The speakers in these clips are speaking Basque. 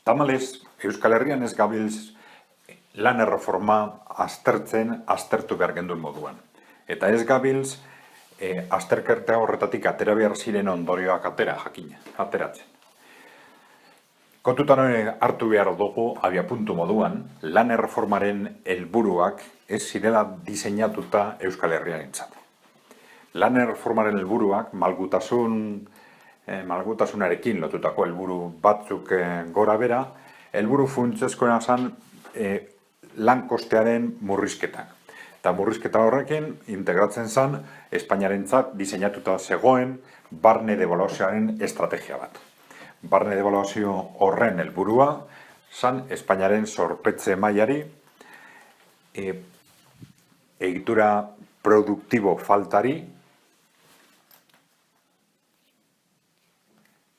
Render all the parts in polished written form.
Tamalez, Euskal Herrian ez gabiltz lan erreforma aztertu behar genduen moduan. Eta ez gabiltz azterketa horretatik atera behar ziren ondorioak ateratzen. Kontutan hartu behar dugu abiapuntu moduan, lan erreformaren helburuak ez zirela diseinatuta Euskal Herriarentzat. Lan erreformaren helburuak malgutasunarekin lotutako helburu batzuk gora bera, helburu funtsezkoena zen lan kostearen murrizketak. Eta murrizketa horrekin integratzen zen Espainiarentzat diseinatuta zegoen barne devaluazioaren estrategia bat. Barne devaluazio horren helburua zen Espainiaren zorpetze mailari, egitura produktibo faltari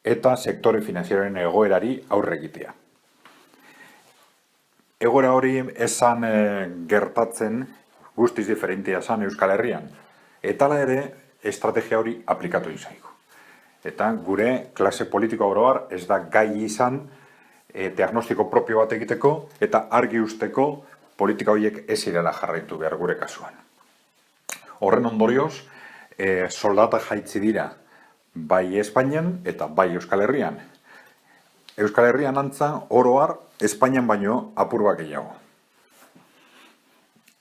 eta sektore finanzieroaren egoerari aurre egitea. Egoera hori esan gertatzen guztiz diferentia zen Euskal Herrian. Eta hala ere, estrategia hori aplikatu izaigu. Eta gure klase politiko oroar ez da gai izan diagnostiko propio bat egiteko eta argi usteko politika horiek ez irela jarraitu behar gure kasuan. Horren ondorioz, soldata jaitsi dira bai Espainian eta bai Euskal Herrian. Euskal Herrian antza oroar Espainian baino apur bat gehiago.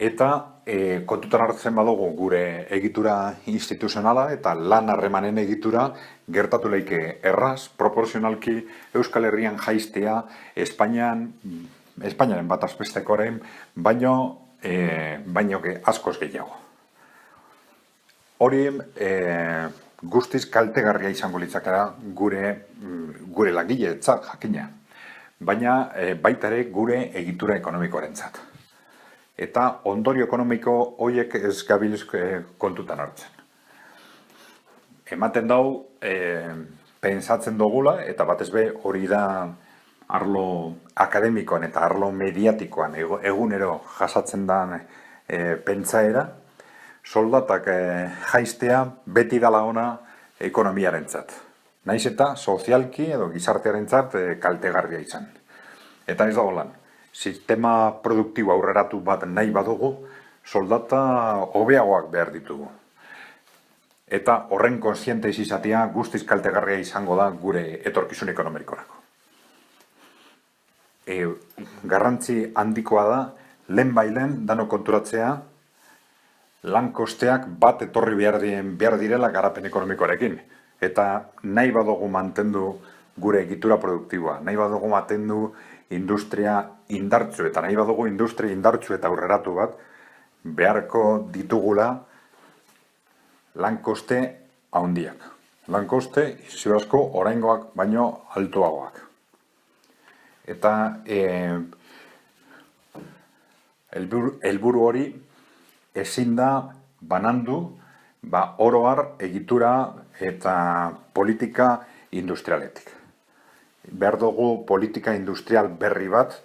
Eta kontutan hartzen badugu gure egitura instituzionala eta lan harremanen egitura gertatu leike erraz, proporzionalki Euskal Herrian jaistea Espainiaren bat azbestekoren baino askoz gehiago. Hori guztiz kaltegarria izango litzakera gure langiletzat jakina, baina baita ere gure egitura ekonomikoarentzat. Eta ondorio ekonomiko horiek ez gabiltz kontutan hartzen. Ematen dau, pentsatzen dugula, eta batez be hori da arlo akademikoan eta arlo mediatikoan egunero jasatzen den pentsaera, soldatak jaistea beti dala ona ekonomiarentzat. Naiz eta sozialki edo gizartearentzat kaltegarria izan. Eta ez dago lan. Sistema produktibo aurreratu bat nahi badugu, soldata hobeagoak behar ditugu. Eta horren kontziente izatea guztiz kaltegarria izango da gure etorkizun ekonomikorako. Garrantzi handikoa da, lehen dano konturatzea, lan kosteak bat etorri behar direla garapen ekonomikoarekin. Eta nahi badugu mantendu gure egitura produktiboa, nahi badugu mantendu industria indartsu eta nahi badugu industria indartsu eta aurreratu bat beharko ditugula lan koste handiak. Lan koste ziur asko oraingoak baino altuagoak. Eta helburu hori ezin da banandu oro har egitura eta politika industrialetik. Behar dugu politika industrial berri bat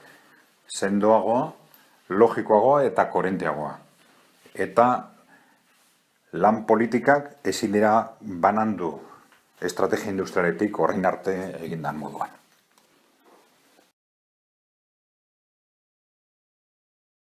sendoagoa, logikoagoa eta koherenteagoa. Eta lan politikak ezin dira banandu estrategia industrialetik orain arte egindan moduan.